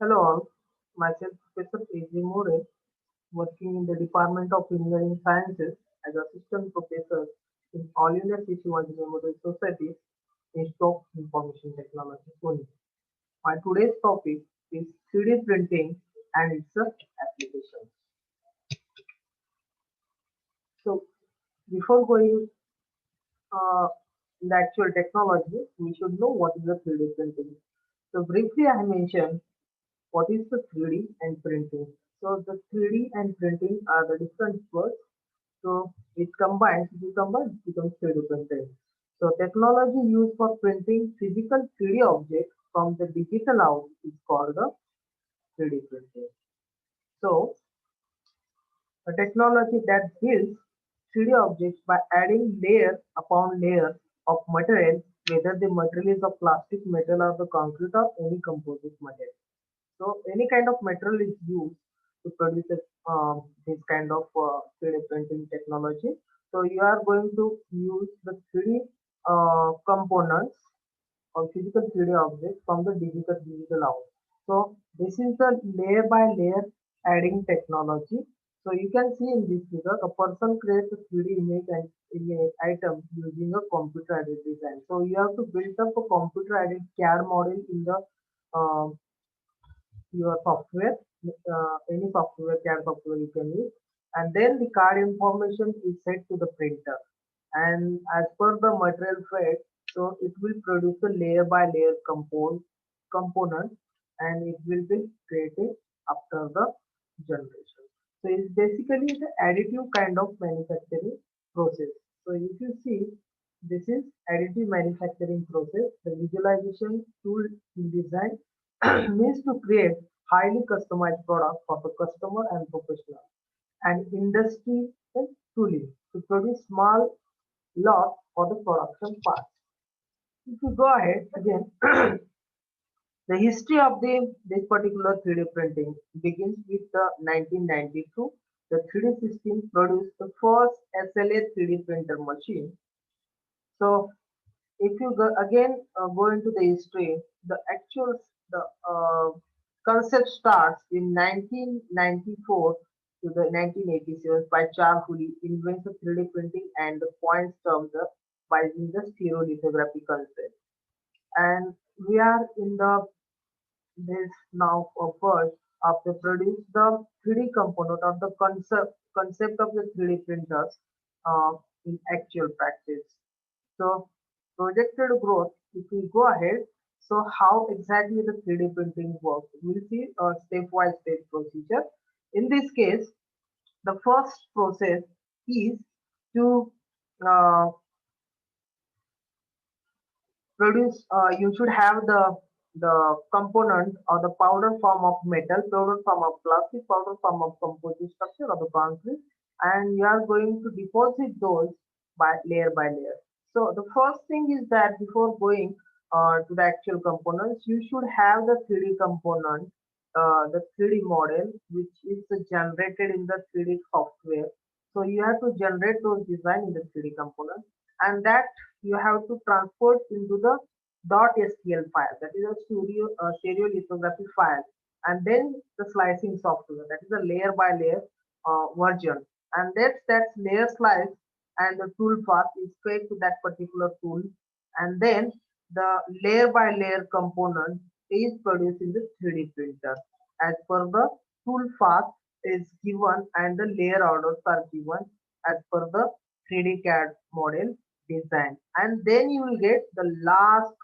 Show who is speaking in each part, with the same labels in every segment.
Speaker 1: Hello all, myself Professor A.J. More, working in the Department of Engineering Sciences as Assistant Professor in All India Shivaji Memorial Society Institute of Information Technology, Pune. My today's topic is 3D printing and its applications. So, before going uh, in the actual technology, we should know what is the 3D printing. So, briefly, I mentioned what is the 3D and printing. So, the 3D and printing are the different words. So it combines, if you combine, it becomes 3D printing. So technology used for printing physical 3D objects from the digital out is called the 3D printing. So a technology that builds 3D objects by adding layer upon layer of material, whether the material is of plastic, metal or the concrete or any composite material. So any kind of material is used to produce this kind of 3D printing technology. So you are going to use the 3D components or physical 3D objects from the digital out. So this is the layer by layer adding technology. So you can see in this figure, a person creates a 3D image and image item using a computer aided design. So you have to build up a computer aided CAD model in the uh, your software, any software, CAD software you can use, and then the card information is set to the printer. And as per the material fed, so it will produce a layer by layer component, and it will be created after the generation. So it's basically the additive kind of manufacturing process. So if you see, this is additive manufacturing process. The visualization tool in design means to create highly customized product for the customer and professional and industry and tooling to produce small lot for the production parts. If you go ahead again, the history of this particular 3D printing begins with the 1992. The 3D system produced the first SLA 3D printer machine. So if you go into the history, the actual the concept starts in 1994 to the 1987 by Charles Hooley invents the 3D printing and the points terms by using the stereolithography concept. And we are in the this now first after produce the 3D component of the concept of the 3D printers in actual practice. So projected growth, if we go ahead, so how exactly the 3D printing works? We'll see a stepwise step procedure. In this case, the first process is to uh, produce, you should have the component or the powder form of metal, powder form of plastic, powder form of composite structure or the concrete, and you are going to deposit those by layer. So the first thing is that before going to the actual components, you should have the 3D component, the 3D model, which is generated in the 3D software. So you have to generate those design in the 3D component, and that you have to transport into the .stl file, that is a stereolithography file, and then the slicing software, that is a layer by layer version, and that's layer slice, and the tool path is fed to that particular tool, and then the layer by layer component is produced in the 3D printer as per the tool path is given, and the layer orders are given as per the 3D CAD model design, and then you will get the last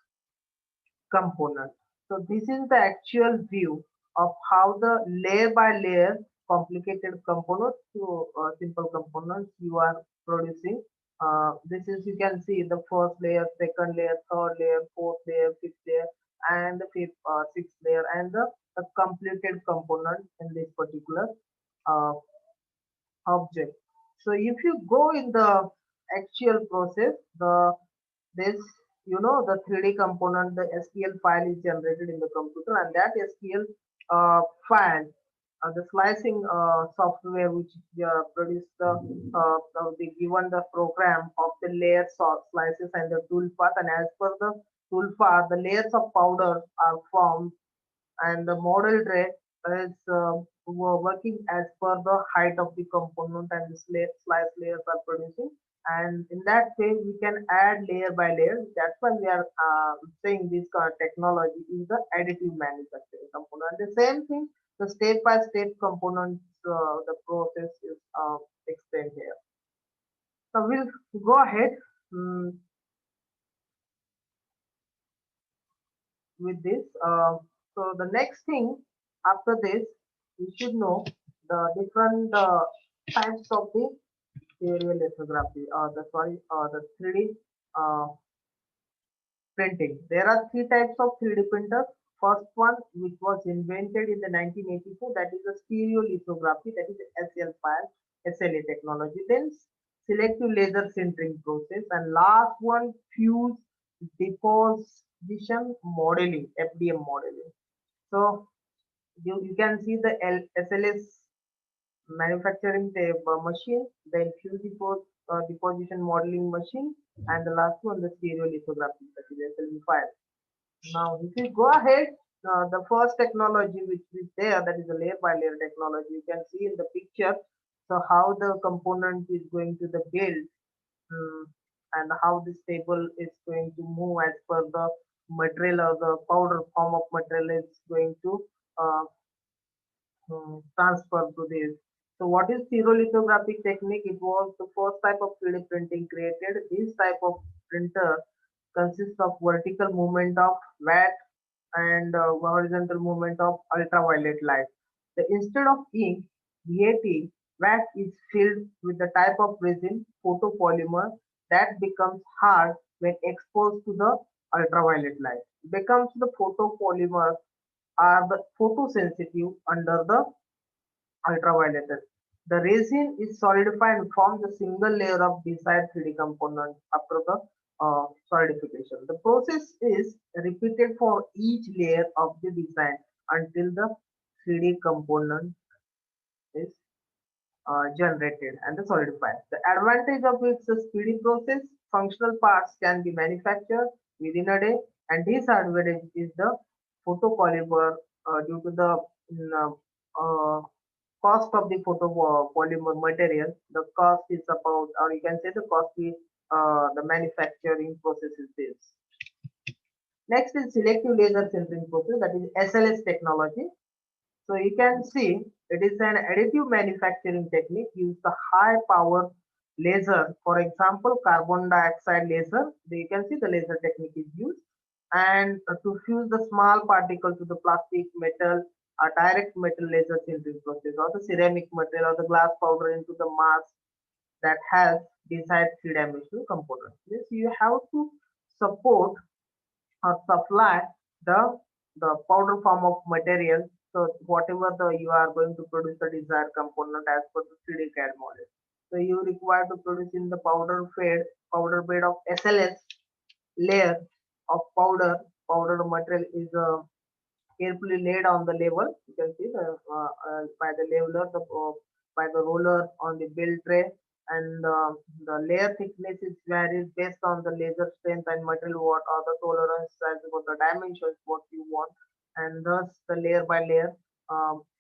Speaker 1: component. So this is the actual view of how the layer by layer complicated components to simple components you are producing. This is, you can see the first layer, second layer, third layer, fourth layer, fifth layer, and the sixth layer, and the completed component in this particular uh, object. So if you go in the actual process, this, the 3D component, the STL file is generated in the computer, and that STL file, the slicing software which produce the given the program of the layer slices and the tool path, and as per the tool path, the layers of powder are formed and the model tray is working as per the height of the component and the slice layers are producing, and in that way we can add layer by layer. That's why we are saying this kind of technology is the additive manufacturing component. The same thing, the step by step components, the process is explained here. So we'll go ahead with this. So the next thing after this, we should know the different types of the serial lithography, or the 3D uh, printing. There are three types of 3D printers. First one, which was invented in the 1984, that is the stereolithography, that is the SLA technology. Then selective laser sintering process, and last one, fuse deposition modeling, FDM modeling. So you can see the SLS manufacturing tape machine, then fuse deposition modeling machine, and the last one, the stereolithography, that is SLV file. Now, if you go ahead, the first technology which is there, that is a layer by layer technology. You can see in the picture, so how the component is going to the build, um, and how this table is going to move as per the material, or the powder form of material is going to uh, transfer to this. So what is stereolithographic technique? It was the first type of 3D printing created. This type of printer consists of vertical movement of VAT and horizontal movement of ultraviolet light. So instead of ink, VAT, wax is filled with the type of resin photopolymer that becomes hard when exposed to the ultraviolet light. Becomes the photopolymer are the photosensitive under the ultraviolet. The resin is solidified and forms a single layer of desired 3D component after the solidification. The process is repeated for each layer of the design until the 3D component is generated and solidified. The advantage of its speedy process, functional parts can be manufactured within a day, and disadvantage is the photopolymer due to the cost of the photopolymer material. The cost is about, or you can say the cost is the manufacturing process is this. Next is selective laser sintering process, that is SLS technology. So you can see it is an additive manufacturing technique, use the high power laser, for example carbon dioxide laser. You can see the laser technique is used, and to fuse the small particle to the plastic, metal, a direct metal laser sintering process, or the ceramic material or the glass powder into the mass that has desired three-dimensional components. This you have to support or supply the powder form of material. So whatever the you are going to produce the desired component as per the 3D CAD model. So you require to produce in the powder bed of SLS layer of powder material is carefully laid on the level. You can see the by the leveler, by the roller on the build tray, and the layer thickness is varies based on the laser strength and material what or the tolerance as about the dimensions what you want, and thus the layer by layer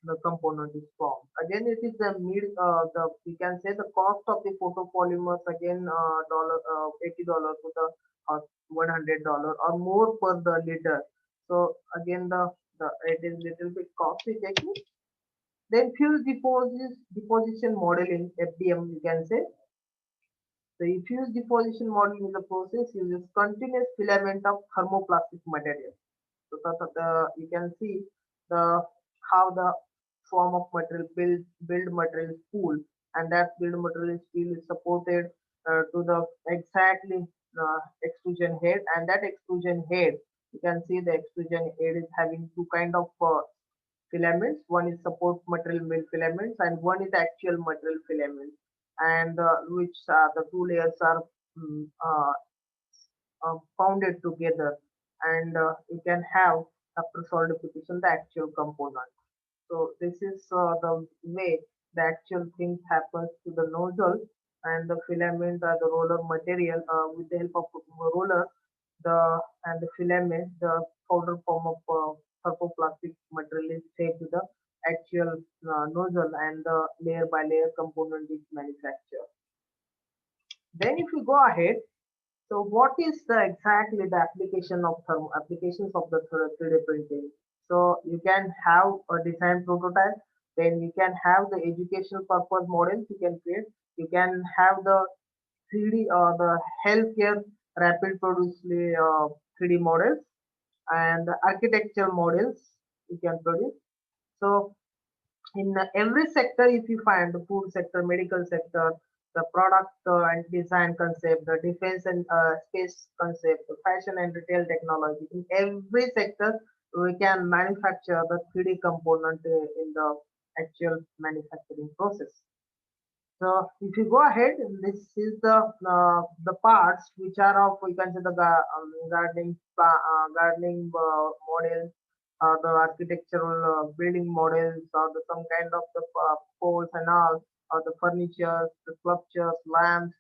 Speaker 1: the component is formed. Again, it is the the you can say the cost of the photopolymers again dollar $80 to the $100 or more per the liter. So again it is little bit costly technique. Then deposition modeling, FDM you can say. The fuse deposition modeling is a process uses continuous filament of thermoplastic material. So you can see the how the form of material build material is cooled, and that build material steel is supported to the exactly extrusion head, and that extrusion head you can see the extrusion head is having two kind of filaments. One is support material mill filaments, and one is actual material filaments, and which the two layers are mm, uh, pounded together, and you can have after solidification the actual component. So this is the way the actual thing happens to the nozzle, and the filament or the roller material with the help of roller the and the filament the powder form of thermoplastic material is taped to the actual nozzle and the layer by layer component is manufactured. Then if you go ahead, so what is the exactly the applications of the 3D printing? So you can have a design prototype, then you can have the educational purpose models you can create. You can have the 3D or the healthcare rapid produce 3D models and the architectural models you can produce. So in every sector, if you find the food sector, medical sector, the product and design concept, the defense and space concept, the fashion and retail technology, in every sector we can manufacture the 3D component in the actual manufacturing process. So if you go ahead, this is the parts which are of, we can say, the gardening models, the architectural building models, or the some kind of the poles and all, or the furniture, the sculptures, lamps.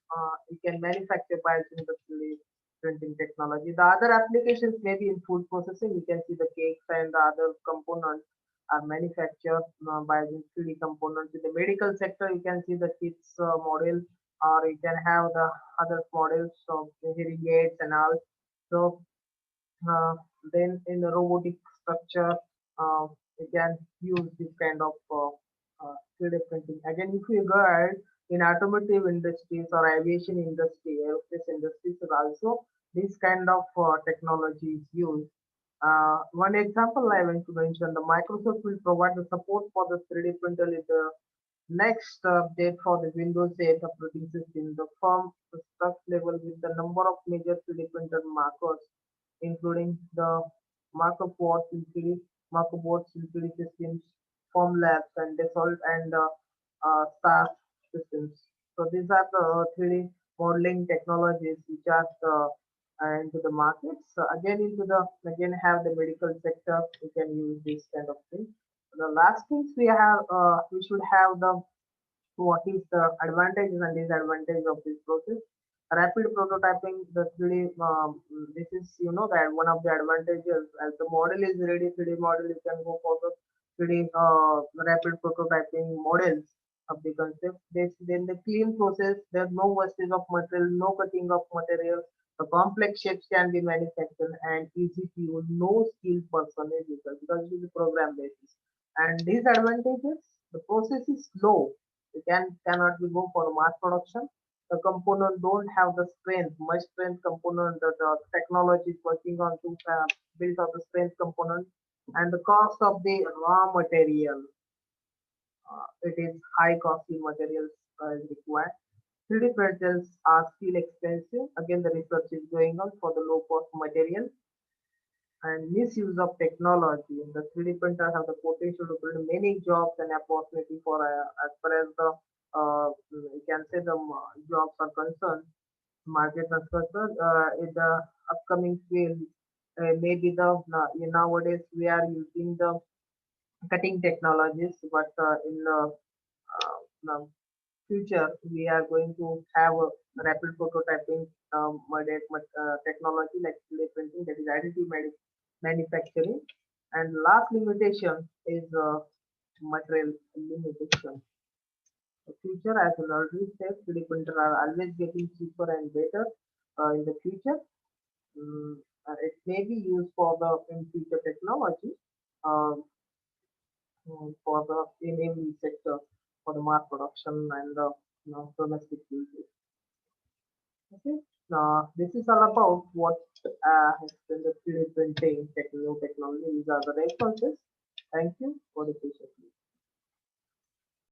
Speaker 1: You can manufacture by using the 3D printing technology. The other applications maybe in food processing. You can see the cakes and the other components are manufactured by using 3D components. In the medical sector, you can see the kits model, or you can have the other models of the hearing aids and all. So uh, then in the robotic structure, you can use this kind of 3D printing. Again, if you go ahead in automotive industries or aviation industry, aerospace industries, also this kind of technology is used. One example I want to mention, the Microsoft will provide the support for the 3D printer in the next update for the Windows 8 operating system. The firm stock level with the number of major 3D printer markers, including the marker boards in 3D, marker boards in 3D systems, form labs, and Dassault and SAS systems. So these are the 3D modeling technologies which are into the markets. So again into the again have the medical sector. We can use this kind of thing. The last things we should have the what is the advantages and disadvantages of this process. Rapid prototyping, the 3D, this is, you know, that one of the advantages. As the model is ready, 3D model, you can go for the 3D rapid prototyping models of the concept. Then the clean process, there's no wastage of material, no cutting of material. The complex shapes can be manufactured and easy to use. No skilled person is required because it is a program basis. And disadvantages, the process is slow. You cannot be go for mass production. The component don't have the strength, much strength component that the technology is working on to build up the strength component, and the cost of the raw material. It is high costly materials is required. 3D printers are still expensive. Again, the research is going on for the low cost material and misuse of technology. The 3D printer have the potential to build many jobs and opportunity for as far as the you can say the jobs are concerned. Market is concerned. In the upcoming field, maybe the nowadays we are using the cutting technologies, but in the future we are going to have a rapid prototyping technology like 3D printing, that is additive manufacturing. And last limitation is material limitation. The future, as I already said, 3D printer are always getting cheaper and better in the future. It may be used for the in future technology uh, for the in every sector for the mass production and the domestic uses. Okay. This is all about what has been the 3D printing new technology. These are the references. Thank you for the patience.